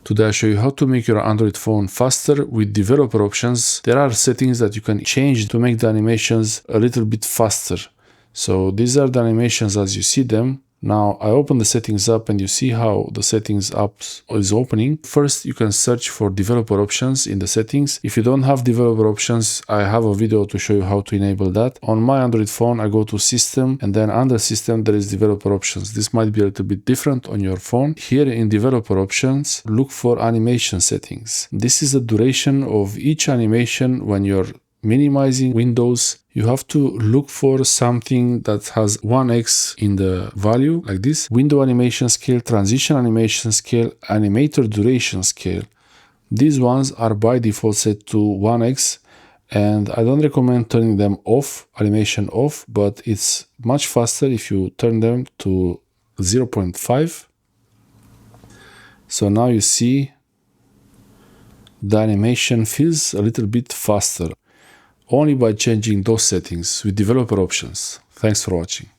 Today I show you how to make your Android phone faster with developer options. There are settings that you can change to make the animations a little bit faster. So these are the animations as you see them. Now I open the settings app and you see how the settings app is opening. First, you can search for developer options in the settings. If you don't have developer options, I have a video to show you how to enable that. On my Android phone, I go to system and then under system, there is developer options. This might be a little bit different on your phone. Here in developer options, look for animation settings. This is the duration of each animation when you're minimizing windows. You have to look for something that has 1x in the value like this. Window animation scale, transition animation scale, animator duration scale. These ones are by default set to 1x and I don't recommend turning them off, animation off, but it's much faster if you turn them to 0.5. So now you see the animation feels a little bit faster only by changing those settings with developer options. Thanks for watching.